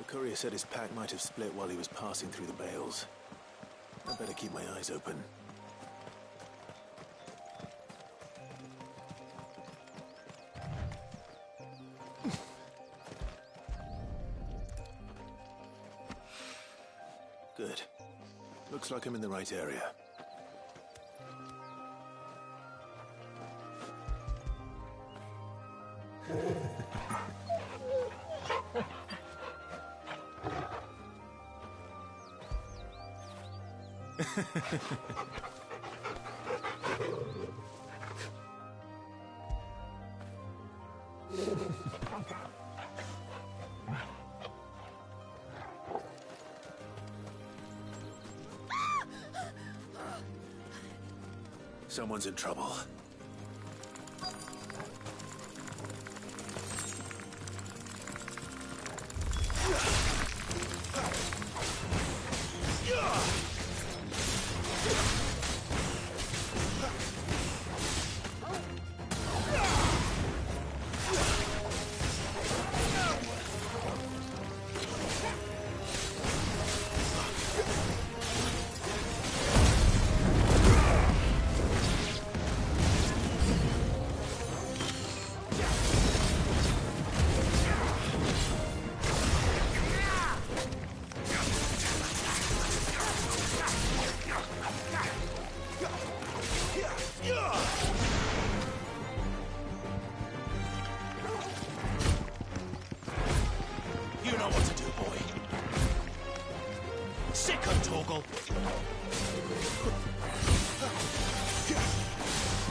Courier said his pack might have split while he was passing through the bales. I better keep my eyes open. Good. Looks like I'm in the right area. Someone's in trouble.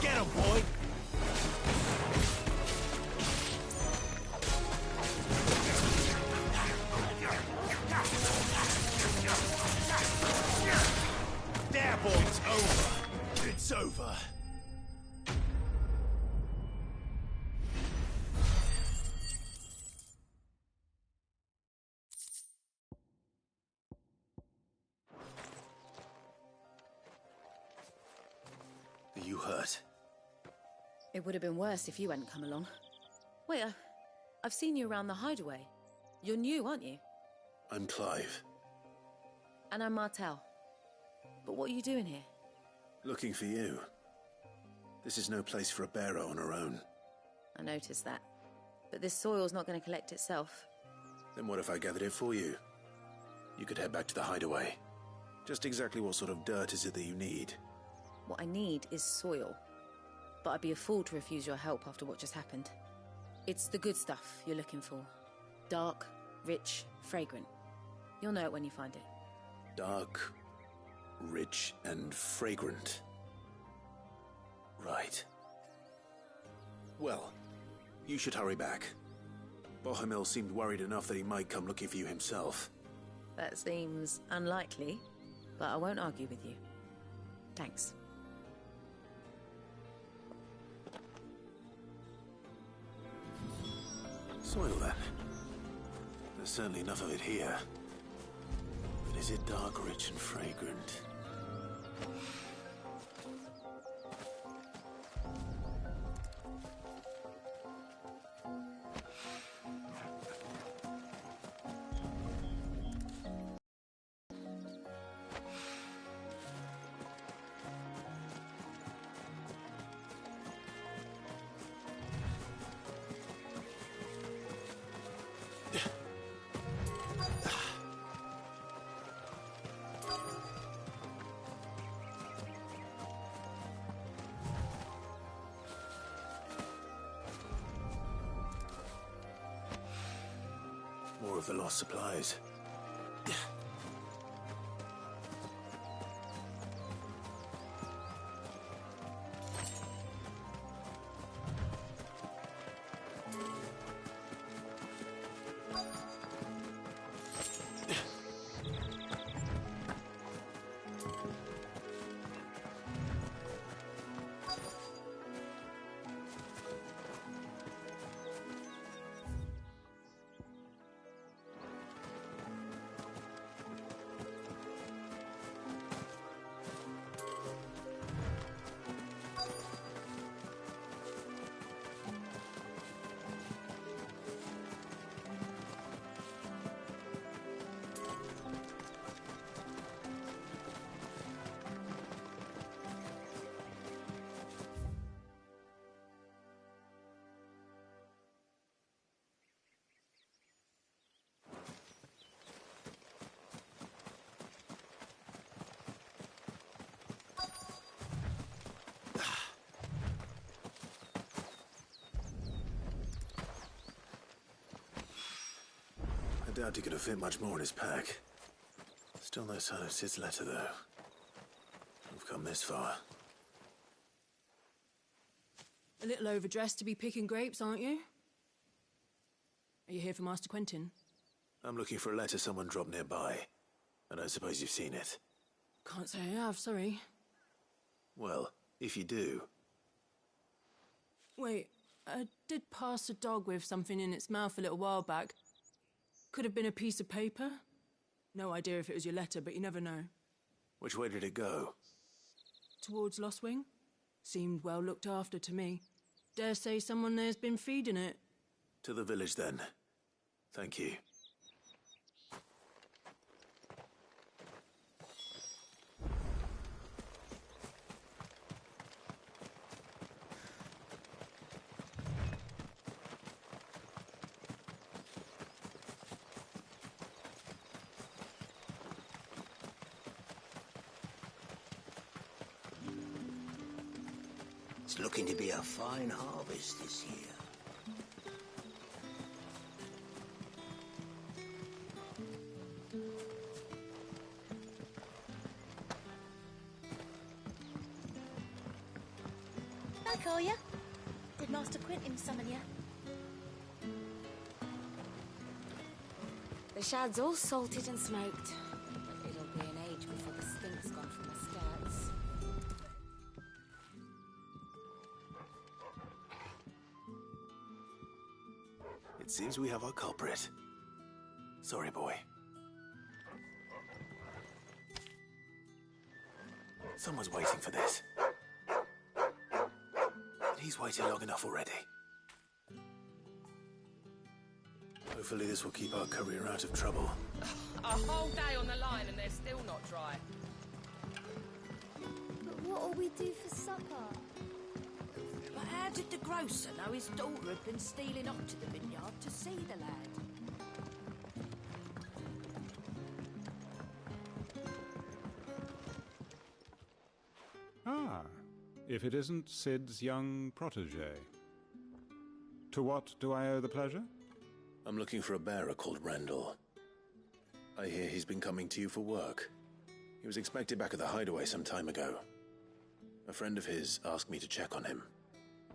Get him, boy! There, boy, it's over. It's over. Are you hurt? It would have been worse if you hadn't come along. Wait, I've seen you around the hideaway. You're new, aren't you? I'm Clive. And I'm Martel. But what are you doing here? Looking for you. This is no place for a bearer on her own. I noticed that. But this soil's not going to collect itself. Then what if I gathered it for you? You could head back to the hideaway. Just exactly what sort of dirt is it that you need? What I need is soil. But I'd be a fool to refuse your help after what just happened. It's the good stuff you're looking for. Dark, rich, fragrant. You'll know it when you find it. Dark, rich, and fragrant. Right. Well, you should hurry back. Bohemil seemed worried enough that he might come looking for you himself. That seems unlikely, but I won't argue with you. Thanks. Soil, then. There's certainly enough of it here. But is it dark, rich, and fragrant? More of the lost supplies. doubt he could have fit much more in his pack. Still no sign of Sid's letter, though. We've come this far. A little overdressed to be picking grapes, aren't you? Are you here for Master Quentin? I'm looking for a letter someone dropped nearby. I don't suppose you've seen it. Can't say I have, sorry. Well, if you do... Wait, I did pass a dog with something in its mouth a little while back. Could have been a piece of paper. No idea if it was your letter, but you never know. Which way did it go? Towards Lost Wing. Seemed well looked after to me. Dare say someone there's been feeding it. To the village, then. Thank you. It's looking to be a fine harvest this year. Back, are ya? Did Master Quentin summon ya? The shad's all salted and smoked. But it'll be an age before the stink's gone from my skirts. It seems we have our culprit. Sorry, boy. Someone's waiting for this. He's waited long enough already. Hopefully this will keep our career out of trouble. A whole day on the line and they're still not dry. But what'll we do for supper? But how did the grocer know his daughter had been stealing off to the vineyard to see the lad? Ah, if it isn't Sid's young protege. To what do I owe the pleasure? I'm looking for a bearer called Randall. I hear he's been coming to you for work. He was expected back at the hideaway some time ago. A friend of his asked me to check on him.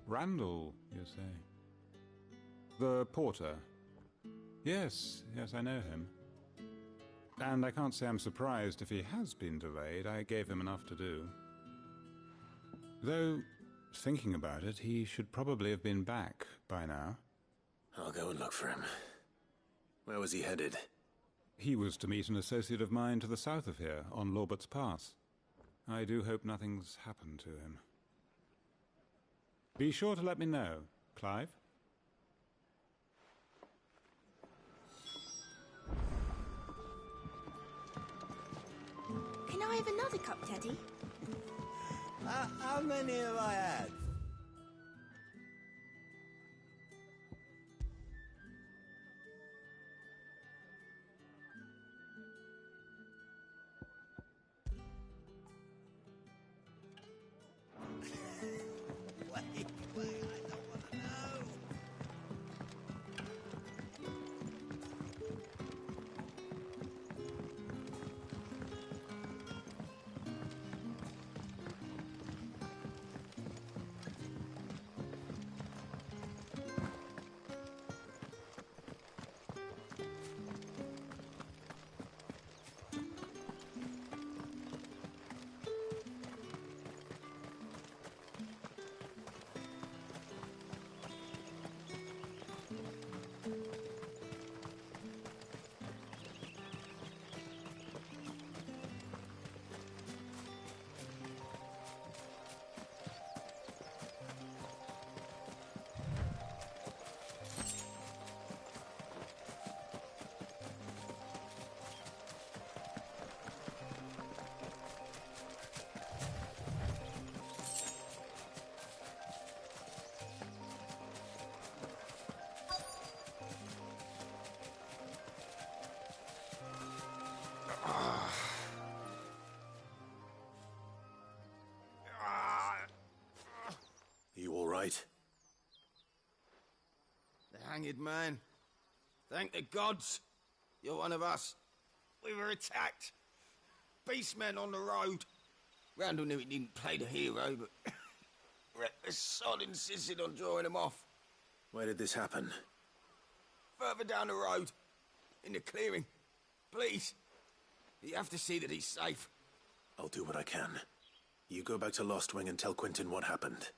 Randall, you say? The porter? Yes, I know him. And I can't say I'm surprised if he has been delayed. I gave him enough to do. Though, thinking about it, he should probably have been back by now. I'll go and look for him. Where was he headed? He was to meet an associate of mine to the south of here, on Lorbert's Pass. I do hope nothing's happened to him. Be sure to let me know, Clive. Can I have another cup, Teddy? How many have I had? Wait, I don't want to know. You all right? The hanged man. Thank the gods. You're one of us. We were attacked. Beastmen on the road. Randall knew he didn't play the hero, but reckless sod insisted on drawing him off. Where did this happen? Further down the road. In the clearing. Please. You have to see that he's safe. I'll do what I can. You go back to Lost Wing and tell Quentin what happened.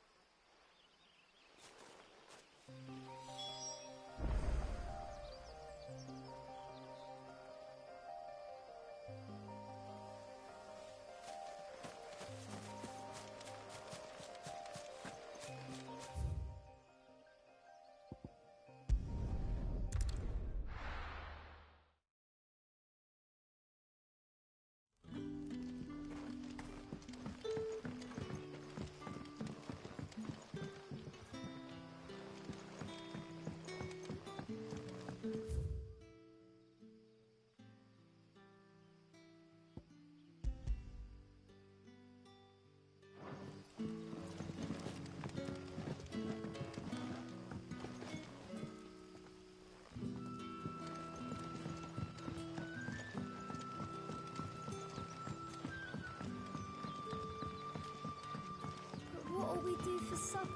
What'll we do for supper?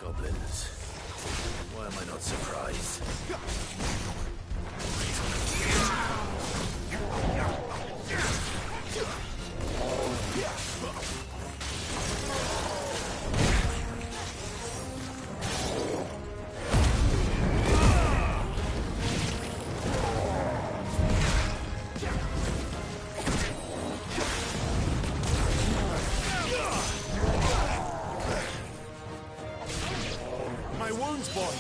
Goblins. Why am I not surprised? My wounds, boy!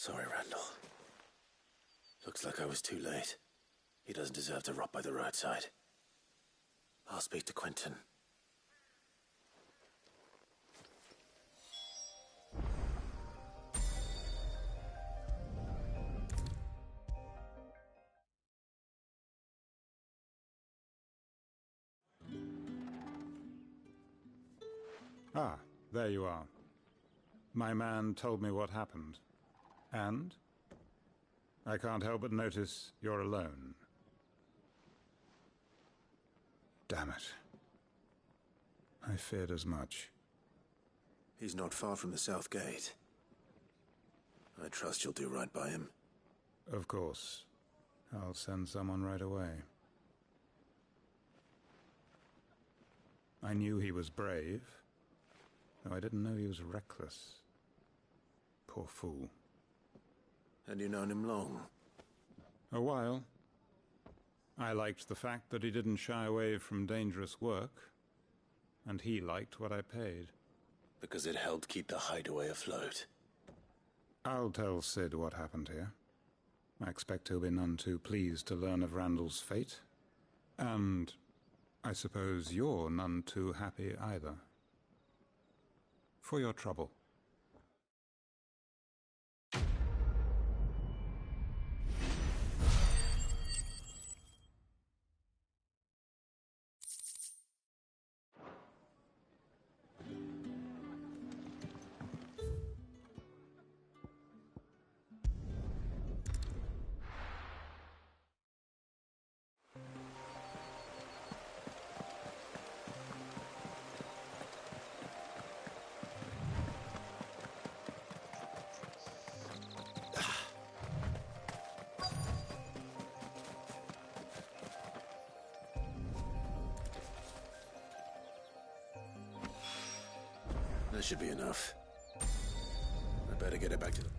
Sorry, Randall. Looks like I was too late. He doesn't deserve to rot by the roadside. I'll speak to Quentin. Ah, there you are. My man told me what happened. And? I can't help but notice you're alone. Damn it. I feared as much. He's not far from the South Gate. I trust you'll do right by him. Of course. I'll send someone right away. I knew he was brave, though I didn't know he was reckless. Poor fool. And you known him long? A while. I liked the fact that he didn't shy away from dangerous work, and he liked what I paid. Because it helped keep the hideaway afloat. I'll tell Sid what happened here. I expect he'll be none too pleased to learn of Randall's fate. And I suppose you're none too happy either. For your trouble. That should be enough. I better get it back to them.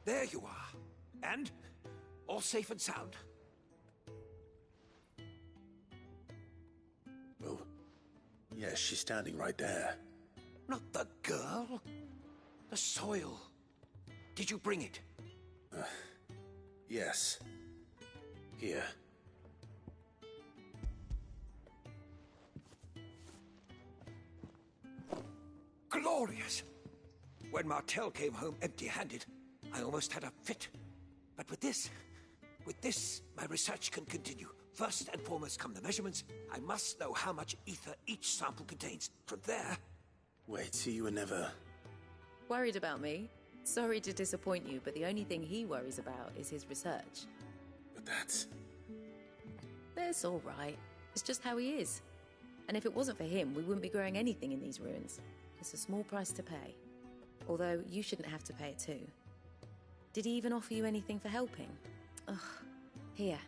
There you are. And? All safe and sound? Well, yes, she's standing right there. Not the girl. The soil. Did you bring it? Yes. Here. Glorious! When Martel came home empty-handed, I almost had a fit. But with this, my research can continue. First and foremost come the measurements. I must know how much ether each sample contains. From there... Wait, so you were never... Worried about me? Sorry to disappoint you, but the only thing he worries about is his research. But that's... That's all right. It's just how he is. And if it wasn't for him, we wouldn't be growing anything in these ruins. It's a small price to pay. Although, you shouldn't have to pay it too. Did he even offer you anything for helping? Ugh. Here.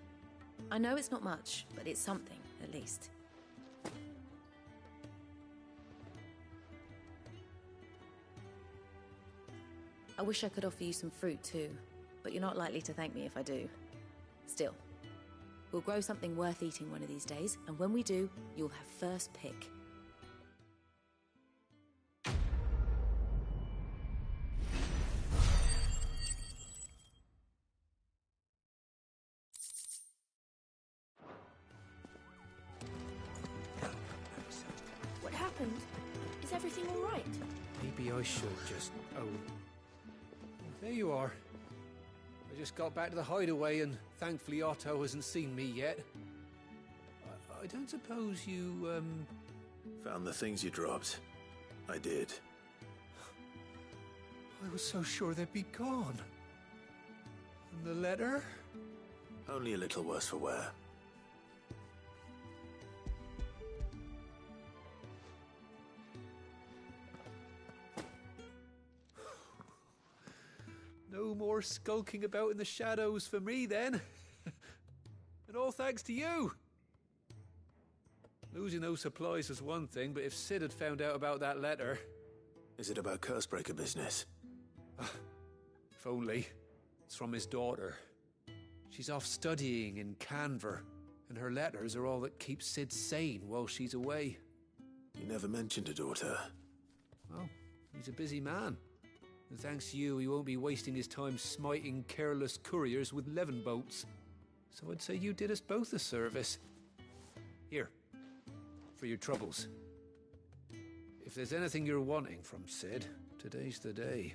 I know it's not much, but it's something, at least. I wish I could offer you some fruit too, but you're not likely to thank me if I do. Still, we'll grow something worth eating one of these days, and when we do, you'll have first pick. What happened? Is everything all right? Maybe I should just... Oh. There you are. I just got back to the hideaway and thankfully Otto hasn't seen me yet. I don't suppose you, Found the things you dropped. I did. I was so sure they'd be gone. And the letter? Only a little worse for wear. No more skulking about in the shadows for me, then. And all thanks to you. Losing those supplies was one thing, but if Sid had found out about that letter... Is it about Cursebreaker business? If only. It's from his daughter. She's off studying in Canver, and her letters are all that keeps Sid sane while she's away. You never mentioned a daughter. Well, he's a busy man. And thanks to you, he won't be wasting his time smiting careless couriers with levin bolts. So I'd say you did us both a service. Here, for your troubles. If there's anything you're wanting from Sid, today's the day.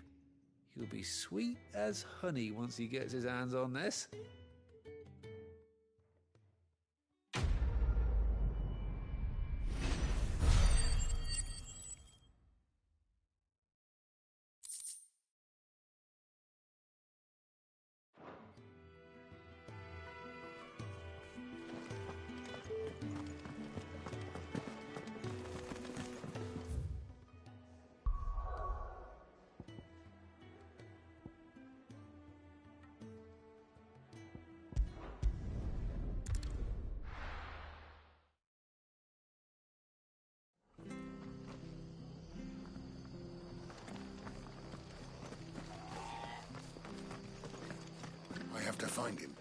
He'll be sweet as honey once he gets his hands on this. I have to find him.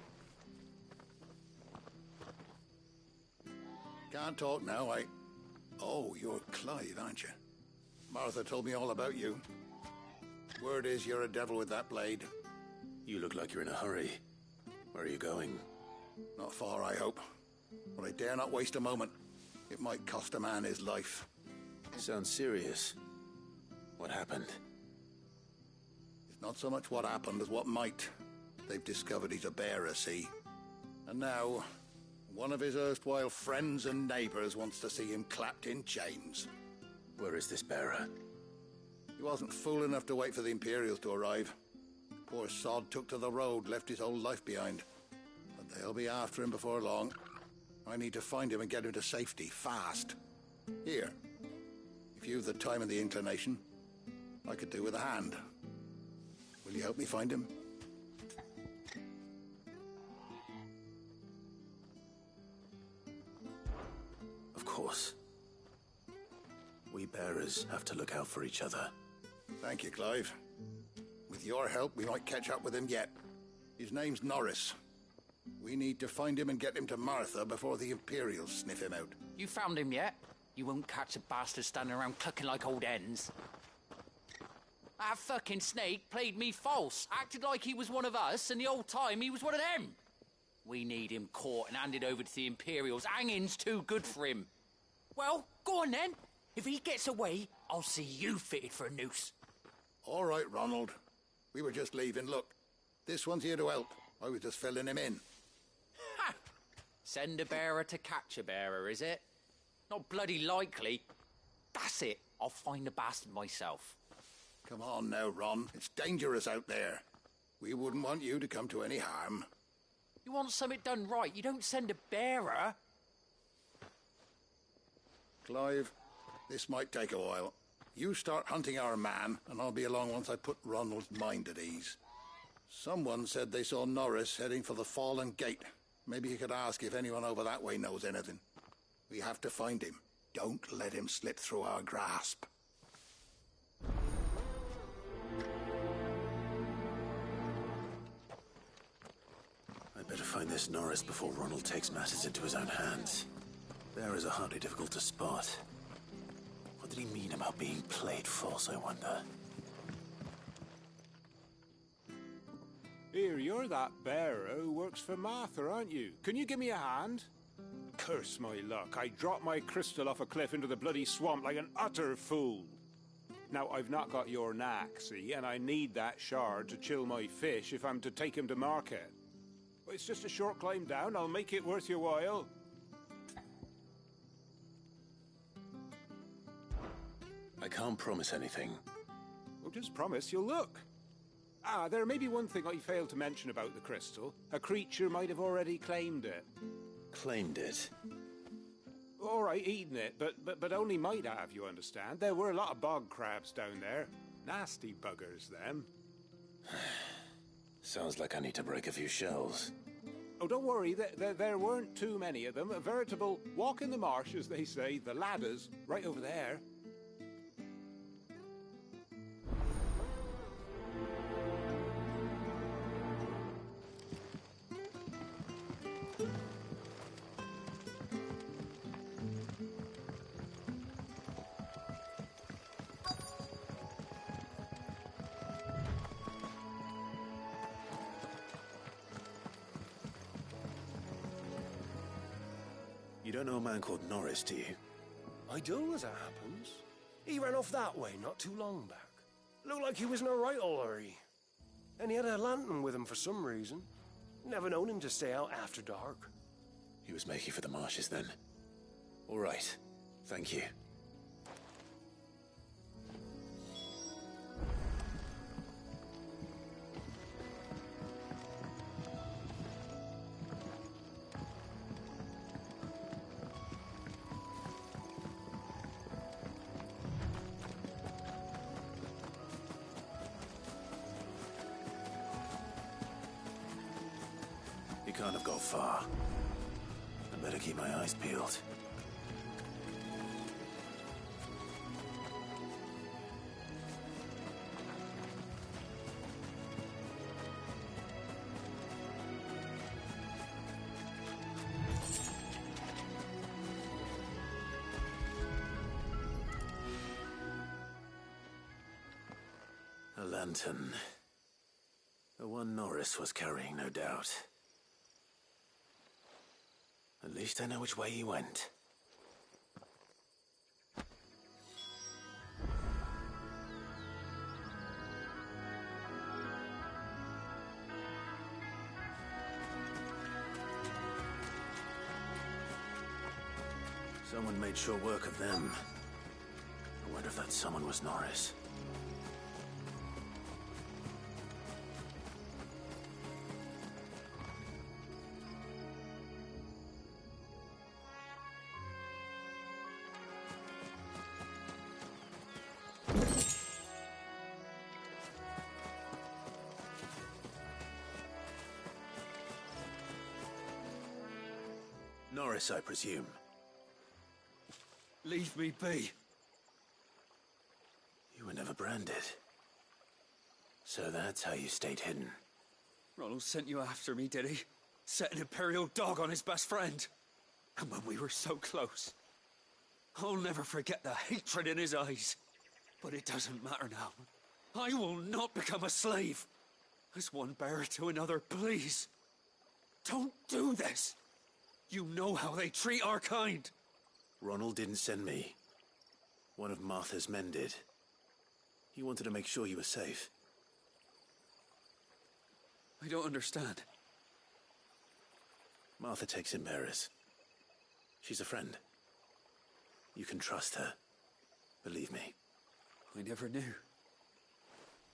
Can't talk now, Oh, you're Clive, aren't you? Martha told me all about you. Word is you're a devil with that blade. You look like you're in a hurry. Where are you going? Not far, I hope. But I dare not waste a moment. It might cost a man his life. Sounds serious. What happened? It's not so much what happened as what might. They've discovered he's a bearer, see? And now, one of his erstwhile friends and neighbors wants to see him clapped in chains. Where is this bearer? He wasn't fool enough to wait for the Imperials to arrive. Poor sod took to the road, left his whole life behind. But they'll be after him before long. I need to find him and get him to safety, fast. Here, if you've the time and the inclination, I could do with a hand. Will you help me find him? Of course. We bearers have to look out for each other. Thank you, Clive. With your help, we might catch up with him yet. His name's Norris. We need to find him and get him to Martha before the Imperials sniff him out. You found him yet? You won't catch a bastard standing around clucking like old hens. That fucking snake played me false, acted like he was one of us, and the whole time he was one of them. We need him caught and handed over to the Imperials. Hanging's too good for him. Well, go on then. If he gets away, I'll see you fitted for a noose. All right, Ronald. We were just leaving. Look, this one's here to help. I was just filling him in. Ha! Send a bearer to catch a bearer, is it? Not bloody likely. That's it. I'll find the bastard myself. Come on now, Ron. It's dangerous out there. We wouldn't want you to come to any harm. You want something done right, you don't send a bearer. Clive, this might take a while. You start hunting our man, and I'll be along once I put Ronald's mind at ease. Someone said they saw Norris heading for the Fallen Gate. Maybe you could ask if anyone over that way knows anything. We have to find him. Don't let him slip through our grasp. I'd better find this Norris before Ronald takes matters into his own hands. Bearers are hardly difficult to spot. What did he mean about being played false, I wonder? Here, you're that bearer who works for Martha, aren't you? Can you give me a hand? Curse my luck, I dropped my crystal off a cliff into the bloody swamp like an utter fool. Now, I've not got your knack, see, and I need that shard to chill my fish if I'm to take him to market. But it's just a short climb down, I'll make it worth your while. I can't promise anything. Well, just promise you'll look. Ah, there may be one thing I failed to mention about the crystal. A creature might have already claimed it. Claimed it? All right, eaten it, but only might have, you understand. There were a lot of bog crabs down there. Nasty buggers, them. Sounds like I need to break a few shells. Oh, don't worry, there weren't too many of them. A veritable walk in the marsh, as they say, the ladders, right over there. You don't know a man called Norris, do you? I do, as it happens. He ran off that way not too long back. Looked like he was in a right old hurry. And he had a lantern with him for some reason. Never known him to stay out after dark. He was making for the marshes then. All right. Thank you. He can't have got far. I better keep my eyes peeled. A lantern. The one Norris was carrying, no doubt. At least I know which way he went. Someone made short work of them. I wonder if that someone was Norris. Norris, I presume. Leave me be. You were never branded. So that's how you stayed hidden. Ronald sent you after me, did he? Set an Imperial dog on his best friend. And when we were so close. I'll never forget the hatred in his eyes. But it doesn't matter now. I will not become a slave. As one bearer to another, please. Don't do this. You know how they treat our kind. Ronald didn't send me. One of Martha's men did. He wanted to make sure you were safe. I don't understand. Martha takes in bearers. She's a friend. You can trust her. Believe me. I never knew.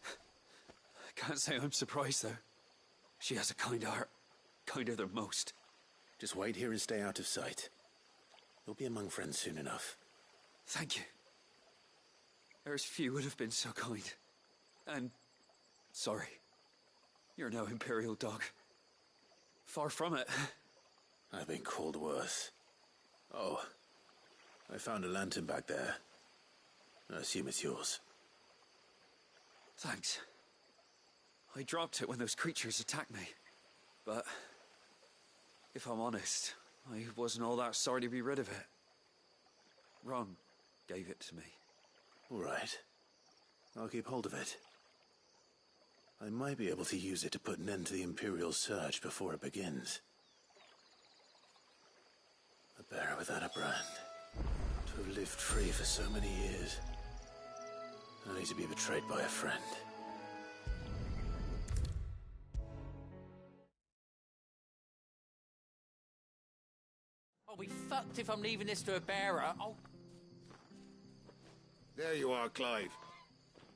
I can't say I'm surprised, though. She has a kind heart. Kinder than most. Just wait here and stay out of sight. You'll be among friends soon enough. Thank you. There's few would have been so kind. And sorry. You're no Imperial dog. Far from it. I've been called worse. Oh, I found a lantern back there. I assume it's yours. Thanks. I dropped it when those creatures attacked me. But if I'm honest, I wasn't all that sorry to be rid of it. Ron gave it to me. All right. I'll keep hold of it. I might be able to use it to put an end to the Imperial surge before it begins. A bearer without a brand. To have lived free for so many years. Only to be betrayed by a friend. I'll be fucked if I'm leaving this to a bearer. Oh. There you are, Clive.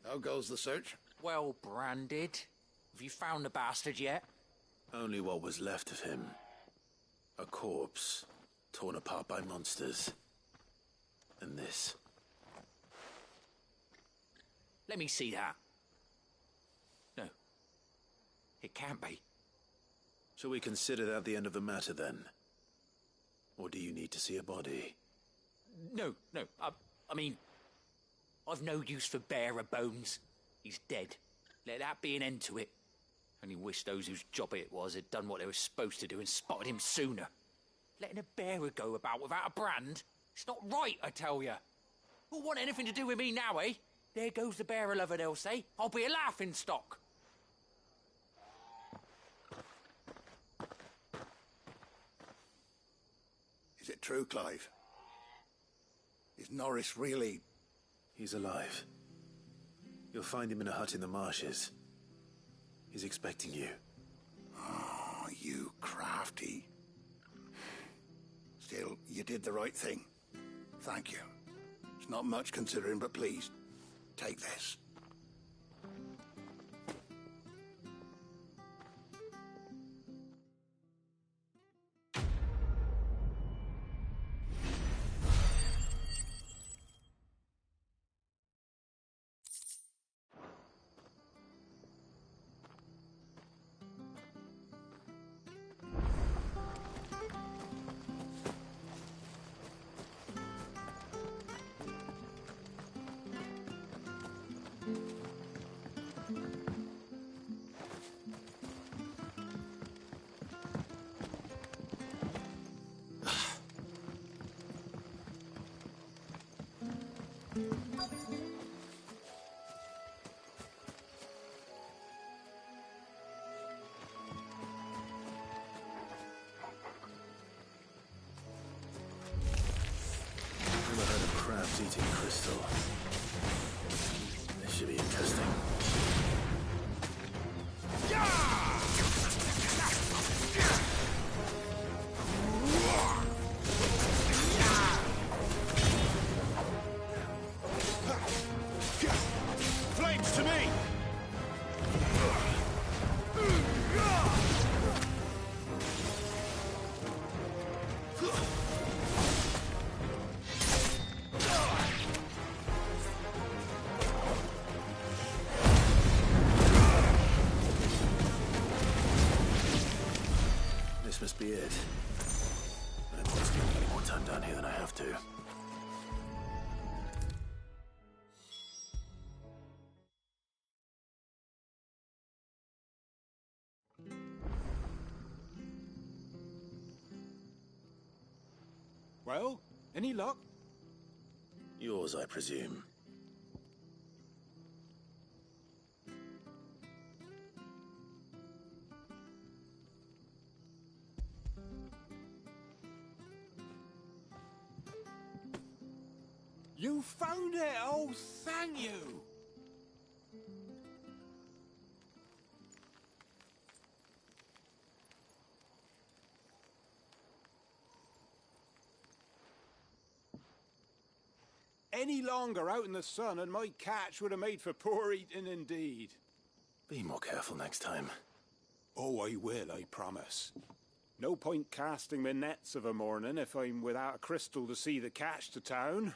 How goes the search? Well branded. Have you found the bastard yet? Only what was left of him. A corpse, torn apart by monsters. And this. Let me see that. No. It can't be. Shall we consider that the end of the matter, then? Or do you need to see a body? No. I mean, I've no use for bearer bones. He's dead. Let that be an end to it. Only wish those whose job it was had done what they were supposed to do and spotted him sooner. Letting a bearer go about without a brand? It's not right, I tell you. Who'll want anything to do with me now, eh? There goes the bearer lover, they'll say. I'll be a laughing stock. Is it true, Clive? Is Norris really... He's alive. You'll find him in a hut in the marshes. He's expecting you. Oh, you crafty. Still, you did the right thing. Thank you. It's not much considering, but please, take this. Never heard of crabs eating crystal. This should be interesting. Flames to me! This must be it. I don't want to spend any more time down here than I have to. Well, any luck? Yours, I presume. You found it! Oh, thank you! Any longer out in the sun and my catch would have made for poor eating indeed. Be more careful next time. Oh, I will, I promise. No point casting my nets of a morning if I'm without a crystal to see the catch to town.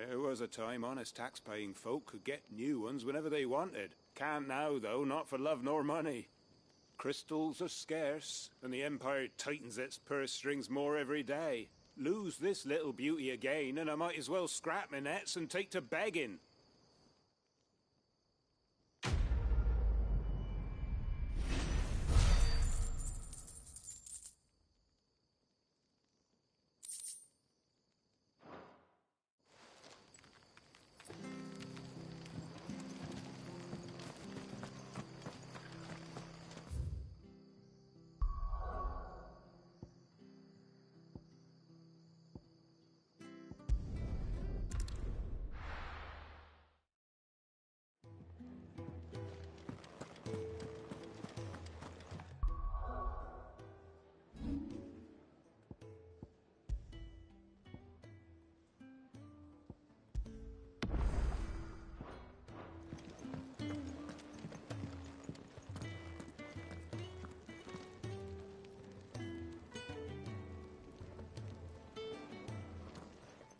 There was a time honest tax-paying folk could get new ones whenever they wanted. Can't now, though, not for love nor money. Crystals are scarce, and the Empire tightens its purse strings more every day. Lose this little beauty again, and I might as well scrap my nets and take to begging.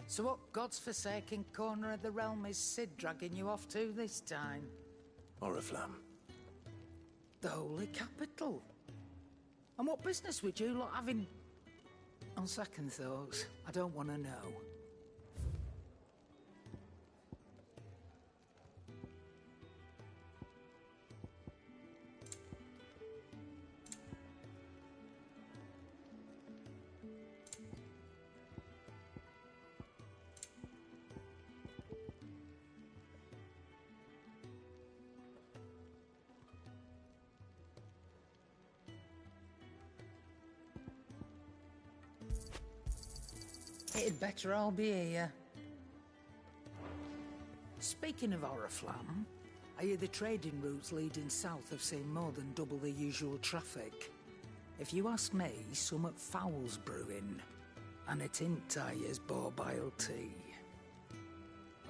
So what god's-forsaken corner of the realm is Sid dragging you off to this time? Oriflamme. The Holy Capital. And what business would you lot having... On second thoughts, I don't want to know. It'd better all be here. Speaking of Oriflamme, I hear the trading routes leading south have seen more than double the usual traffic. If you ask me, somewhat foul's brewing. And it ain't Tyre's borbile tea.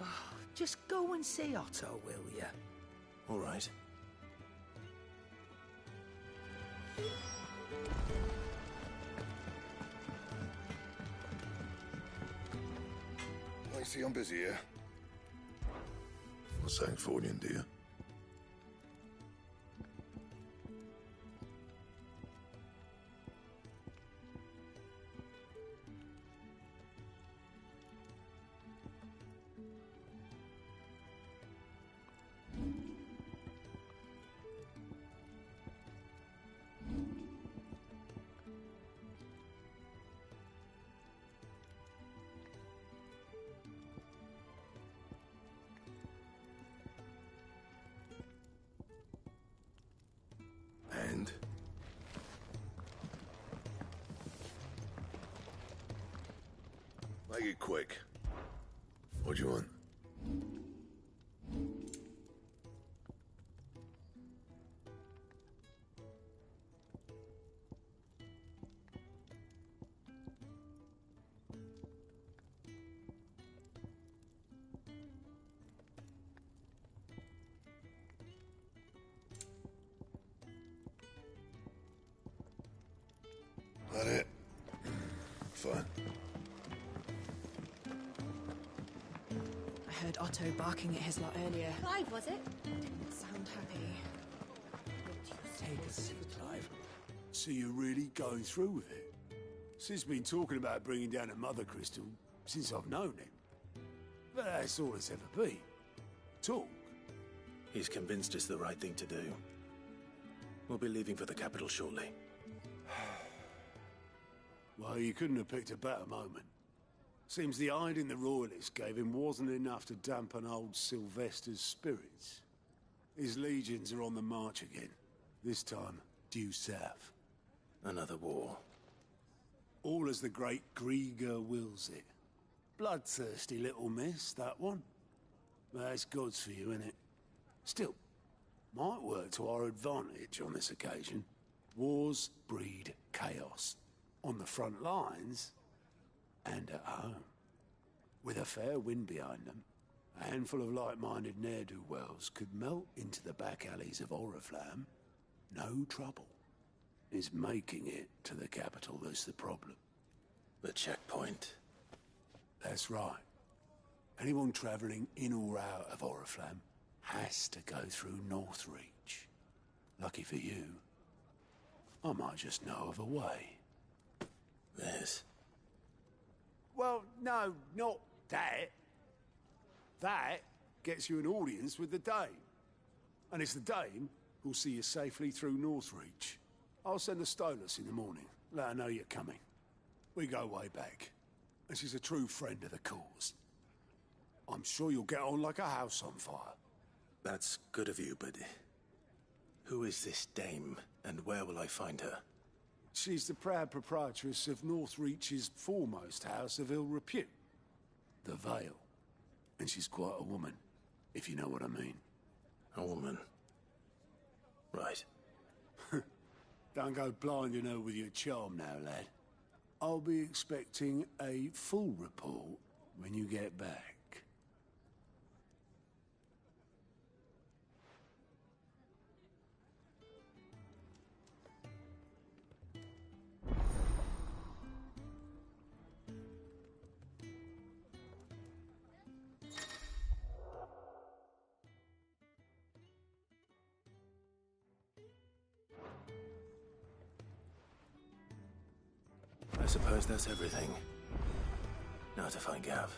Oh, just go and see Otto, will you? All right. I see I'm busy here. For St. Fornian, dear. And? Make it quick. What do you want? That it? Fine. I heard Otto barking at his lot earlier. Clive, was it? Didn't sound happy. Take a seat, Clive. So you're really going through with it? Sid's been talking about bringing down a mother crystal since I've known him. But that's all it's ever been. Talk. He's convinced it's the right thing to do. We'll be leaving for the capital shortly. Well, you couldn't have picked a better moment. Seems the hiding the Royalists gave him wasn't enough to dampen old Sylvester's spirits. His legions are on the march again, this time due south. Another war. All as the great Grieger wills it. Bloodthirsty little miss, that one. That's God's for you, innit? Still, might work to our advantage on this occasion. Wars breed chaos. On the front lines, and at home. With a fair wind behind them, a handful of like-minded ne'er-do-wells could melt into the back alleys of Oriflamme. No trouble. It's making it to the capital that's the problem. The checkpoint. That's right. Anyone travelling in or out of Oriflamme has to go through Northreach. Lucky for you, I might just know of a way. This? Well, no, not that. That gets you an audience with the Dame. And it's the Dame who'll see you safely through Northreach. I'll send the Stolas in the morning. Let her know you're coming. We go way back. And she's a true friend of the cause. I'm sure you'll get on like a house on fire. That's good of you, but who is this Dame, and where will I find her? She's the proud proprietress of Northreach's foremost house of ill repute, the Vale. And she's quite a woman, if you know what I mean. A woman? Right. Don't go blinding her with your charm now, lad. I'll be expecting a full report when you get back. I suppose that's everything. Now to find Gav.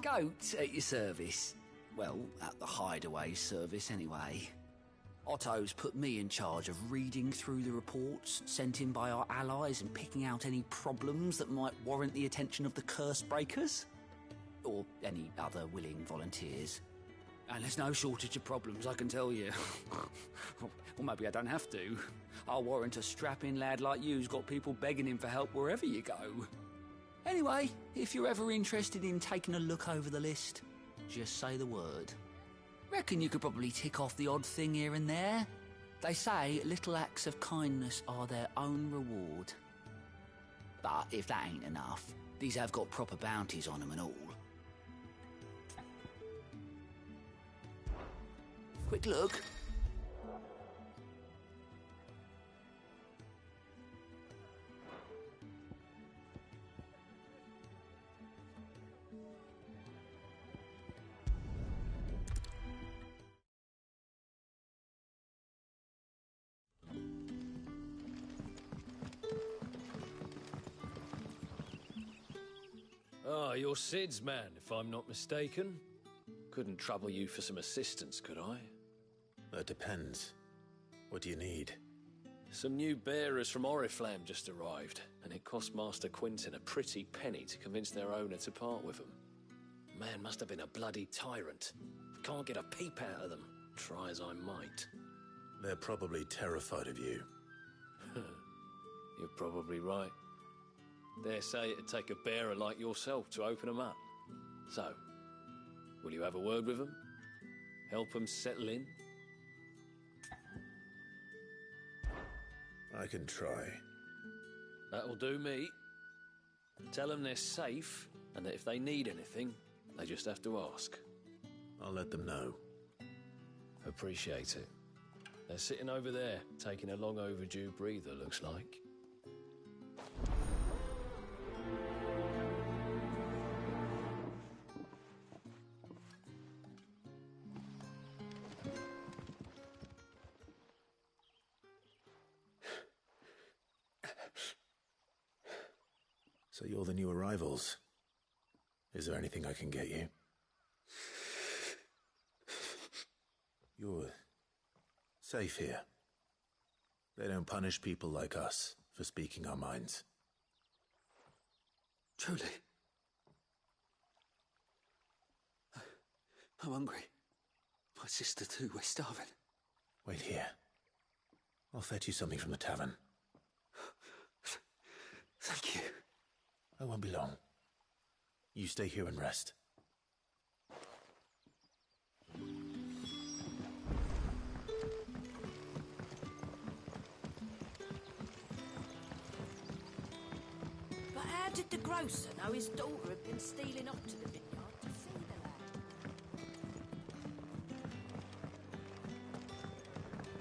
Goat at your service. Well, at the hideaway service anyway. Otto's put me in charge of reading through the reports sent in by our allies and picking out any problems that might warrant the attention of the curse breakers. Or any other willing volunteers. And there's no shortage of problems, I can tell you. Well, maybe I don't have to. I'll warrant a strapping lad like you's got people begging him for help wherever you go. Anyway, if you're ever interested in taking a look over the list, just say the word. Reckon you could probably tick off the odd thing here and there. They say little acts of kindness are their own reward. But if that ain't enough, these have got proper bounties on them and all. Quick look. Ah, you're Sid's man, if I'm not mistaken. Couldn't trouble you for some assistance, could I? That depends. What do you need? Some new bearers from Oriflamme just arrived, and it cost Master Quinton a pretty penny to convince their owner to part with them. Man must have been a bloody tyrant. Can't get a peep out of them, try as I might. They're probably terrified of you. You're probably right. Dare say it'd take a bearer like yourself to open them up. So, will you have a word with them? Help them settle in? I can try. That'll do me. Tell them they're safe, and that if they need anything, they just have to ask. I'll let them know. Appreciate it. They're sitting over there, taking a long overdue breather, looks like. So you're the new arrivals. Is there anything I can get you? You're safe here. They don't punish people like us for speaking our minds. Truly. I'm hungry. My sister too, we're starving. Wait here. I'll fetch you something from the tavern. Thank you. I won't be long. You stay here and rest. But how did the grocer know his daughter had been stealing off to the vineyard to feed the lad?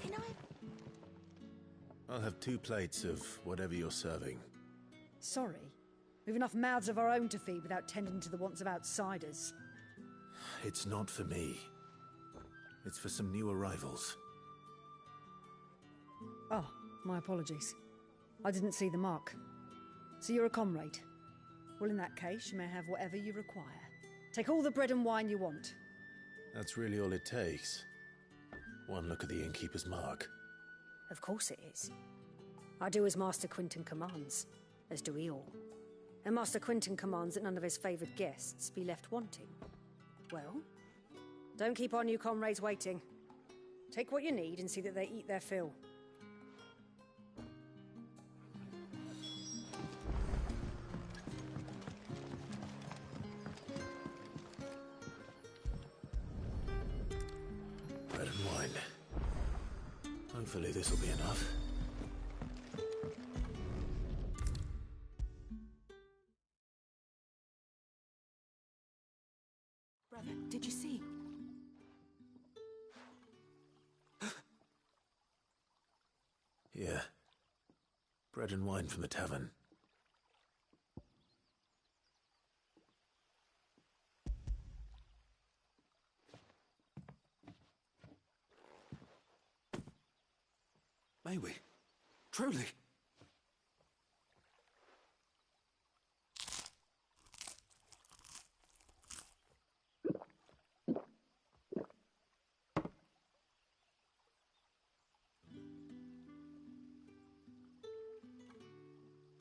Can I? I'll have 2 plates of whatever you're serving. Sorry. We've enough mouths of our own to feed without tending to the wants of outsiders. It's not for me. It's for some new arrivals. Oh, my apologies. I didn't see the mark. So you're a comrade. Well, in that case, you may have whatever you require. Take all the bread and wine you want. That's really all it takes. One look at the innkeeper's mark. Of course it is. I do as Master Quinton commands, as do we all. And Master Quinton commands that none of his favoured guests be left wanting. Well, don't keep our new comrades waiting. Take what you need and see that they eat their fill. Bread and wine. Hopefully this will be enough. Brother, did you see? Here. Bread and wine from the tavern. May we? Truly?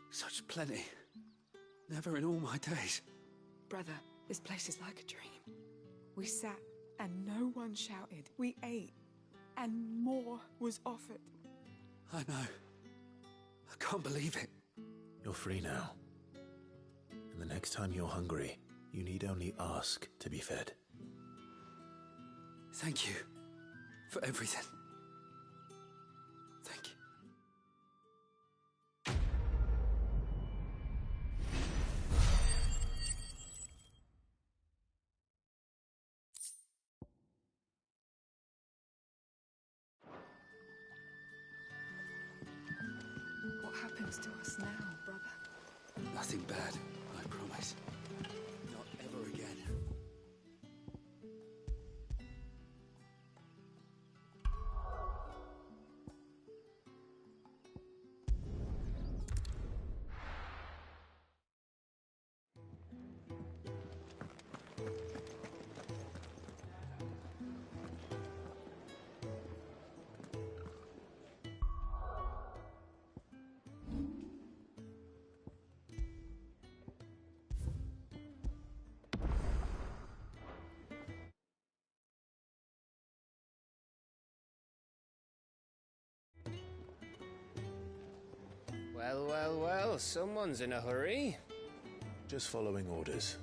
Such plenty. Never in all my days. Brother, this place is like a dream. We sat and no one shouted. We ate, and more was offered. I know. I can't believe it. You're free now. And the next time you're hungry, you need only ask to be fed. Thank you for everything. Thank you. What happens to us now, brother? Nothing bad, I promise. Not ever again. Well, well, well, someone's in a hurry. Just following orders.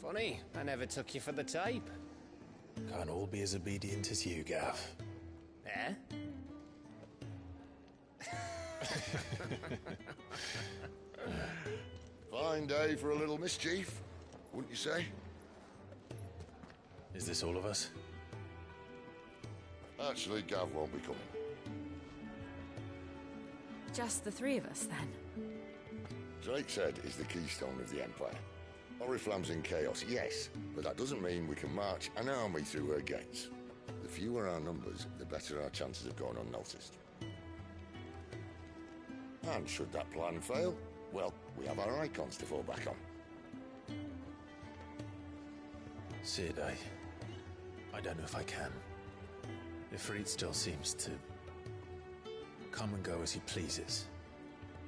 Funny, I never took you for the type. Can't all be as obedient as you, Gaff. Eh? Fine day for a little mischief, wouldn't you say? Is this all of us? Actually, Gav won't be coming. Just the three of us, then? Drake's Head is the keystone of the Empire. Oriflamme's in chaos, yes, but that doesn't mean we can march an army through her gates. The fewer our numbers, the better our chances of going unnoticed. And should that plan fail, well, we have our icons to fall back on. Sid, I don't know if I can. Ifrit still seems to come and go as he pleases.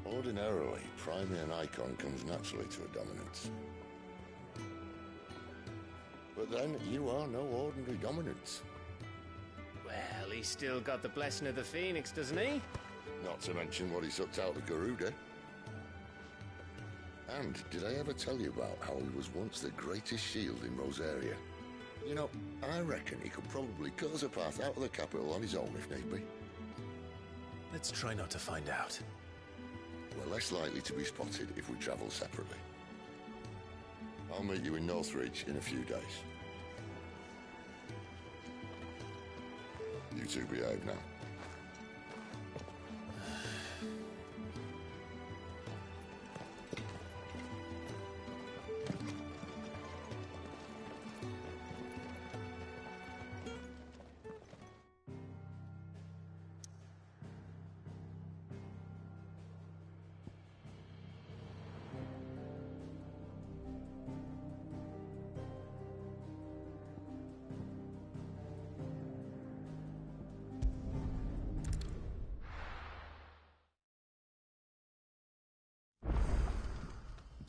Ordinarily, priming an icon comes naturally to a dominance. But then, you are no ordinary dominance. Well, he's still got the blessing of the Phoenix, doesn't he? Not to mention what he sucked out of Garuda. And did I ever tell you about how he was once the greatest shield in Rosaria? You know, I reckon he could probably cut us a path out of the capital on his own if need be. Let's try not to find out. We're less likely to be spotted if we travel separately. I'll meet you in Northridge in a few days. You two behave now.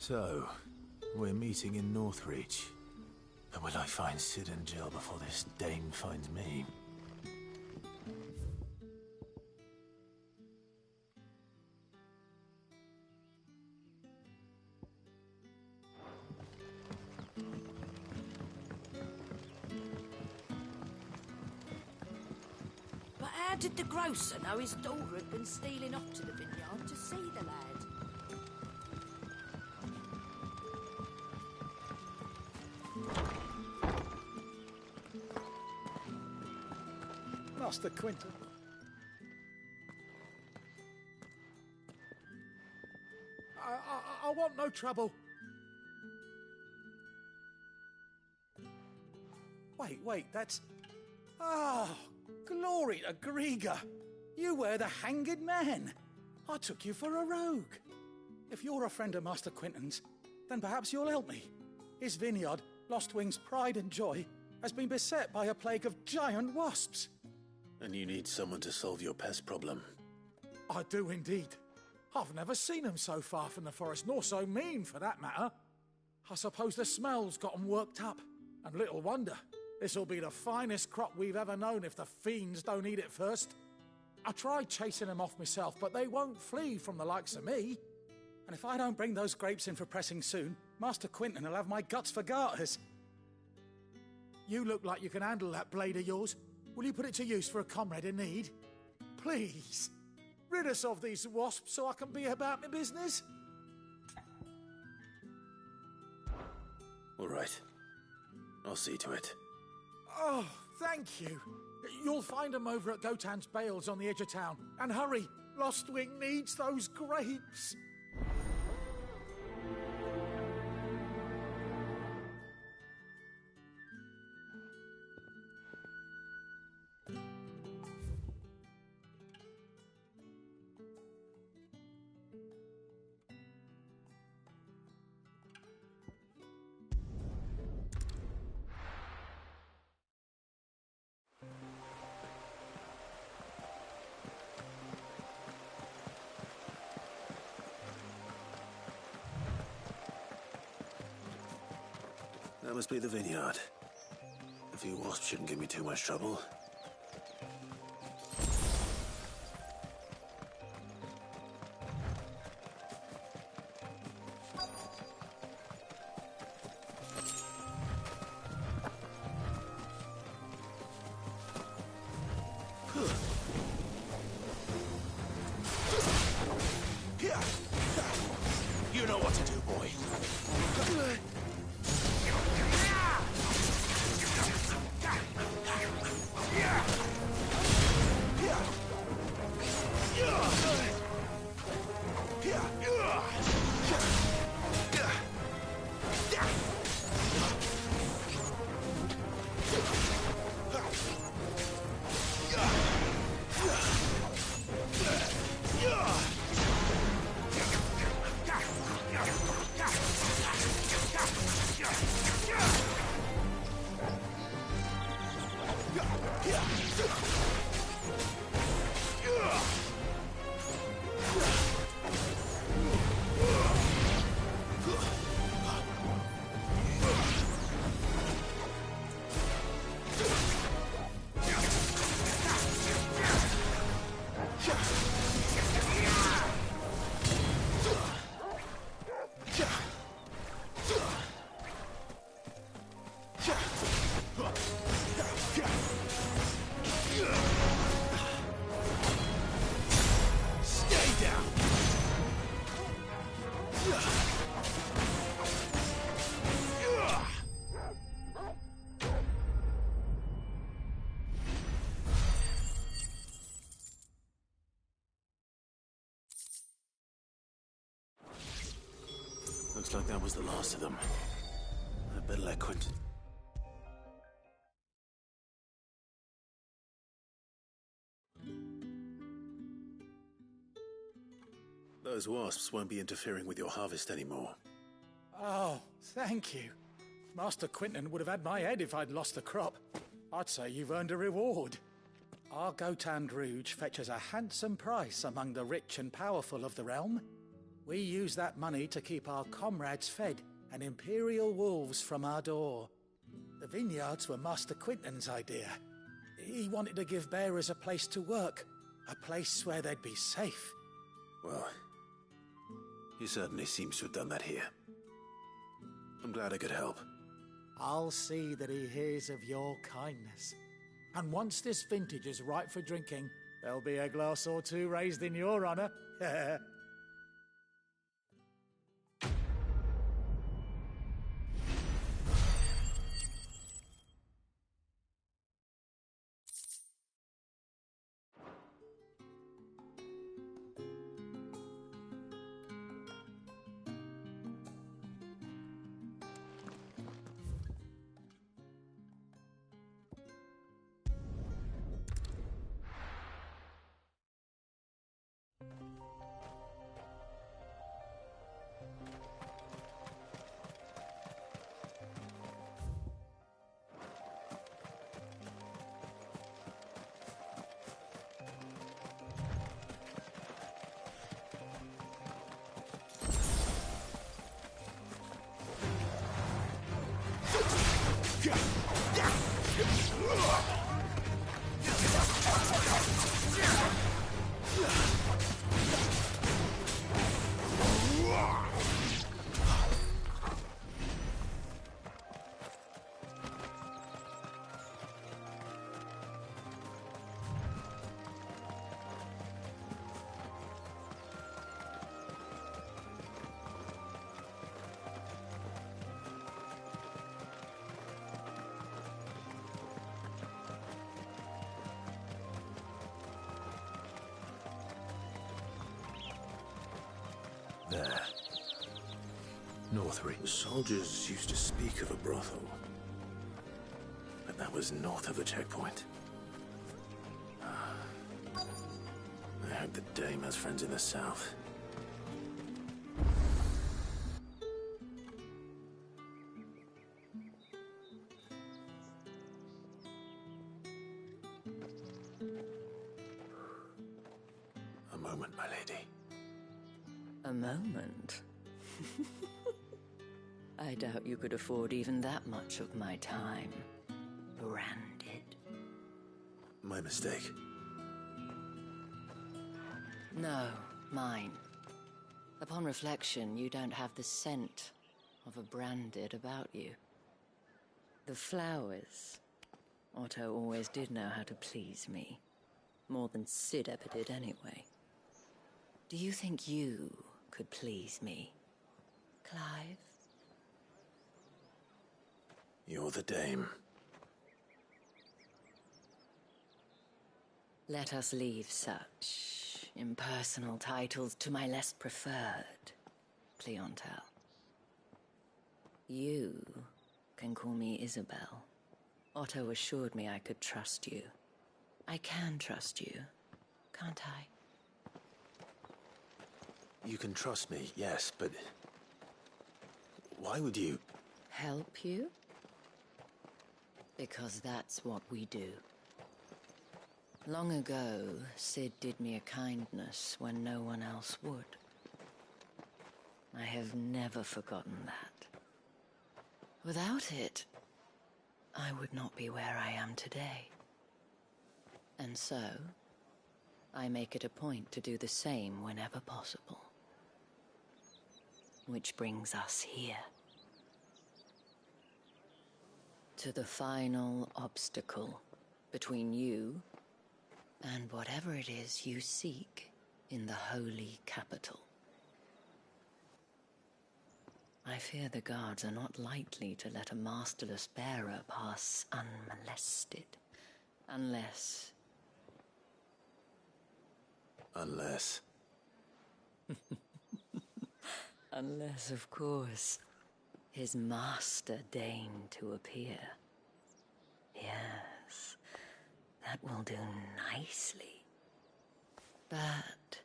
So, we're meeting in Northreach. But will I find Sid and Jill before this dame finds me? But how did the grocer know his daughter had been stealing off to the vineyard to see the lad? Master Quinton. I want no trouble. Wait, that's... Ah, glory to Griga. You were the hanged man. I took you for a rogue. If you're a friend of Master Quinton's, then perhaps you'll help me. His vineyard, Lostwing's pride and joy, has been beset by a plague of giant wasps. And you need someone to solve your pest problem. I do indeed. I've never seen them so far from the forest, nor so mean, for that matter. I suppose the smell's got them worked up, and little wonder. This'll be the finest crop we've ever known if the fiends don't eat it first. I tried chasing them off myself, but they won't flee from the likes of me. And if I don't bring those grapes in for pressing soon, Master Quinton will have my guts for garters. You look like you can handle that blade of yours. Will you put it to use for a comrade in need? Please, rid us of these wasps so I can be about my business. All right. I'll see to it. Oh, thank you. You'll find them over at Gotan's Bales on the edge of town. And hurry, Lostwing needs those grapes. That must be the vineyard. A few wasps shouldn't give me too much trouble. You know what to do, boy. Looks like that was the last of them. I better let Quinton... Those wasps won't be interfering with your harvest anymore. Oh, thank you. Master Quinton would have had my head if I'd lost the crop. I'd say you've earned a reward. Our Gotan Rouge fetches a handsome price among the rich and powerful of the realm. We use that money to keep our comrades fed and Imperial wolves from our door. The vineyards were Master Quinton's idea. He wanted to give bearers a place to work, a place where they'd be safe. Well, he certainly seems to have done that here. I'm glad I could help. I'll see that he hears of your kindness. And once this vintage is ripe for drinking, there'll be a glass or two raised in your honor. There. Northbury. The soldiers used to speak of a brothel. But that was north of the checkpoint. I hope the dame has friends in the south. A moment, my lady. A moment? I doubt you could afford even that much of my time. Branded. My mistake. No, mine. Upon reflection, you don't have the scent of a branded about you. The flowers. Otto always did know how to please me. More than Sid ever did anyway. Do you think you could please me, Clive? You're the dame. Let us leave such impersonal titles to my less preferred clientele. You can call me Isabel. Otto assured me I could trust you. I can trust you, can't I? You can trust me, yes, but... why would you... Help you? Because that's what we do. Long ago, Sid did me a kindness when no one else would. I have never forgotten that. Without it, I would not be where I am today. And so, I make it a point to do the same whenever possible. Which brings us here. To the final obstacle between you and whatever it is you seek in the holy capital. I fear the guards are not likely to let a masterless bearer pass unmolested. Unless... Unless... Unless, of course, his master deigned to appear. Yes, that will do nicely. But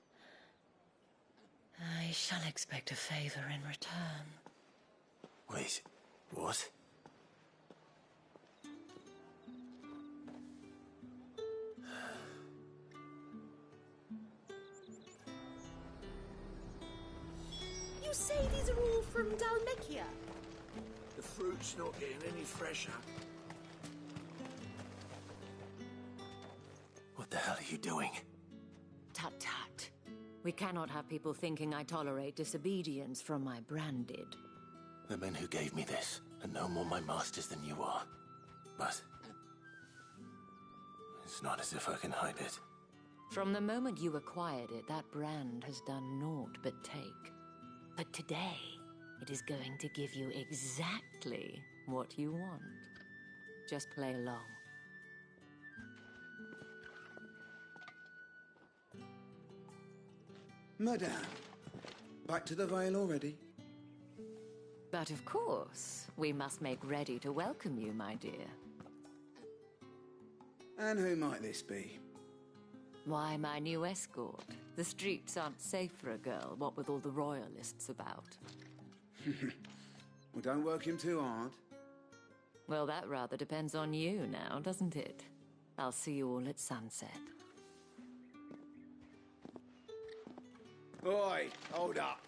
I shall expect a favor in return. Wait, what? You say these are all from Dalmekia? The fruit's not getting any fresher. What the hell are you doing? Tut-tut. We cannot have people thinking I tolerate disobedience from my branded. The men who gave me this are no more my masters than you are. But... it's not as if I can hide it. From the moment you acquired it, that brand has done naught but take. But today, it is going to give you exactly what you want. Just play along. Madame, back to the Vale already? But of course, we must make ready to welcome you, my dear. And who might this be? Why, my new escort. The streets aren't safe for a girl, what with all the royalists about. Well, don't work him too hard. Well, that rather depends on you now, doesn't it? I'll see you all at sunset. Oi, hold up.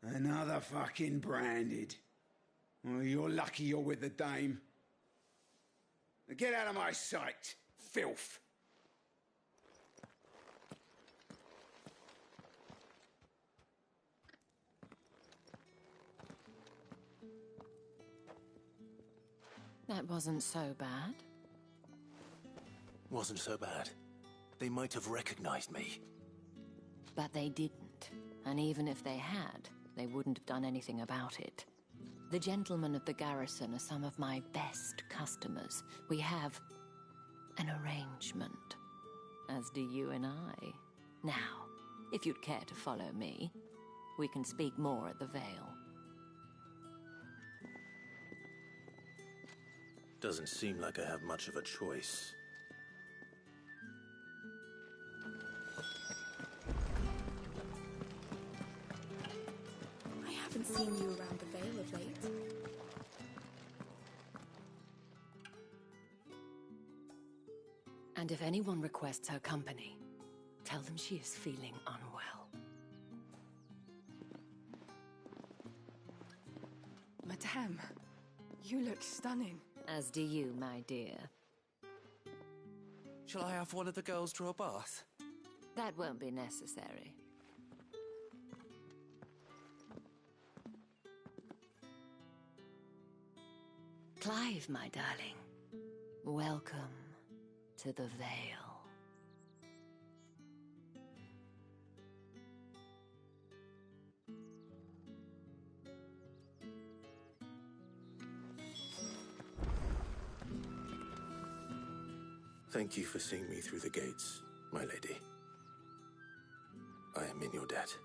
Another fucking branded. Oh, you're lucky you're with the dame. Now get out of my sight, filth. That wasn't so bad. Wasn't so bad. They might have recognized me. But they didn't. And even if they had, they wouldn't have done anything about it. The gentlemen of the garrison are some of my best customers. We have an arrangement, as do you and I. Now, if you'd care to follow me, we can speak more at the Vale. Doesn't seem like I have much of a choice. I haven't seen you around the Vale of late. And if anyone requests her company, tell them she is feeling unwell. Madame, you look stunning. As do you, my dear. Shall I have one of the girls draw a bath? That won't be necessary. Clive, my darling. Welcome to the Vale. Thank you for seeing me through the gates, my lady. I am in your debt.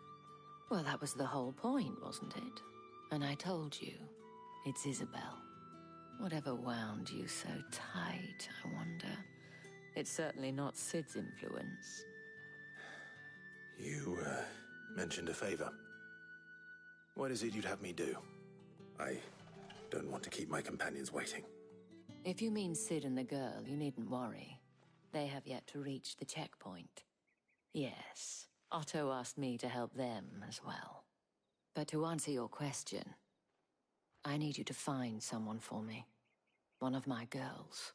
Well, that was the whole point, wasn't it? And I told you, it's Isabel. Whatever wound you so tight, I wonder. It's certainly not Sid's influence. You, mentioned a favor. What is it you'd have me do? I don't want to keep my companions waiting. If you mean Sid and the girl, you needn't worry. They have yet to reach the checkpoint. Yes, Otto asked me to help them as well. But to answer your question, I need you to find someone for me. One of my girls.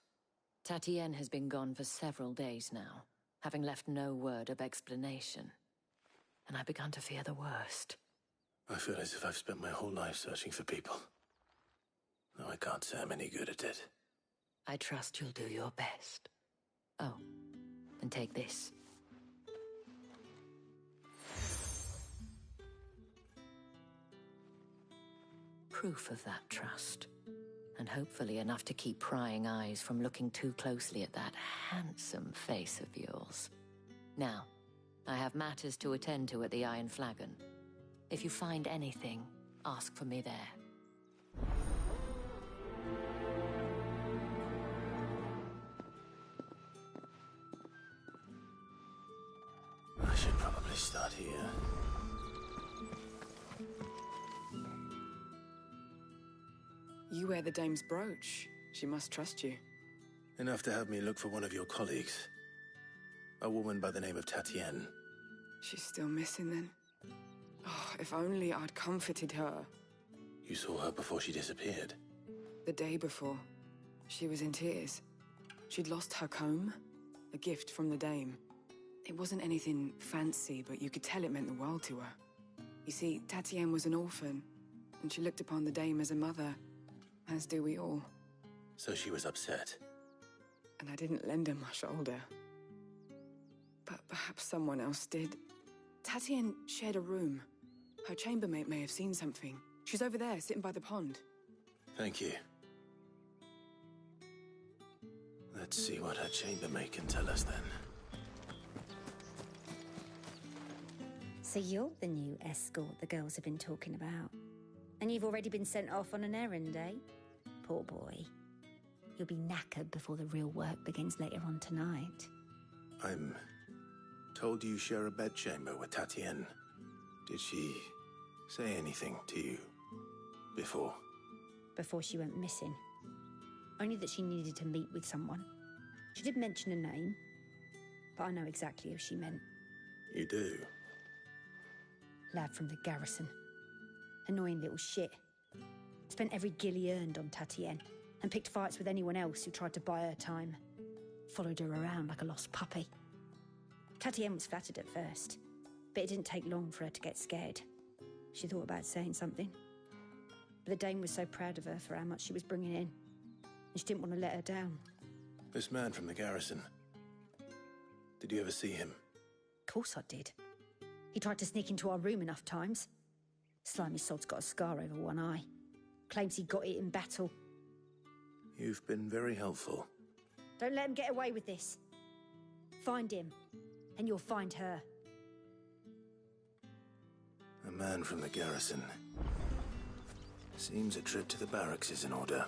Tatienne has been gone for several days now, having left no word of explanation. And I've begun to fear the worst. I feel as if I've spent my whole life searching for people. Though I can't say I'm any good at it. I trust you'll do your best. Oh, and take this. Proof of that trust. And hopefully enough to keep prying eyes from looking too closely at that handsome face of yours. Now, I have matters to attend to at the Iron Flagon. If you find anything, ask for me there. I should probably start here. You wear the dame's brooch. She must trust you. Enough to have me look for one of your colleagues. A woman by the name of Tatienne. She's still missing then? Oh, if only I'd comforted her. You saw her before she disappeared? The day before. She was in tears. She'd lost her comb, a gift from the dame. It wasn't anything fancy, but you could tell it meant the world to her. You see, Tatienne was an orphan, and she looked upon the dame as a mother, as do we all. So she was upset. And I didn't lend her my shoulder. But perhaps someone else did. Tatienne shared a room. Her chambermaid may have seen something. She's over there, sitting by the pond. Thank you. Let's see what her chambermaid can tell us then. So you're the new escort the girls have been talking about. And you've already been sent off on an errand, eh? Poor boy. You'll be knackered before the real work begins later on tonight. I'm told you share a bedchamber with Tatienne. Did she say anything to you before? Before she went missing. Only that she needed to meet with someone. She did mention a name, but I know exactly who she meant. You do? Lad from the garrison. Annoying little shit. Spent every guil he earned on Tatienne, and picked fights with anyone else who tried to buy her time. Followed her around like a lost puppy. Tatienne was flattered at first, but it didn't take long for her to get scared. She thought about saying something. But the Dame was so proud of her for how much she was bringing in, and she didn't want to let her down. This man from the garrison. Did you ever see him? Of course I did. He tried to sneak into our room enough times. Slimy sod's got a scar over one eye. Claims he got it in battle. You've been very helpful. Don't let him get away with this. Find him, and you'll find her. A man from the garrison. Seems a trip to the barracks is in order.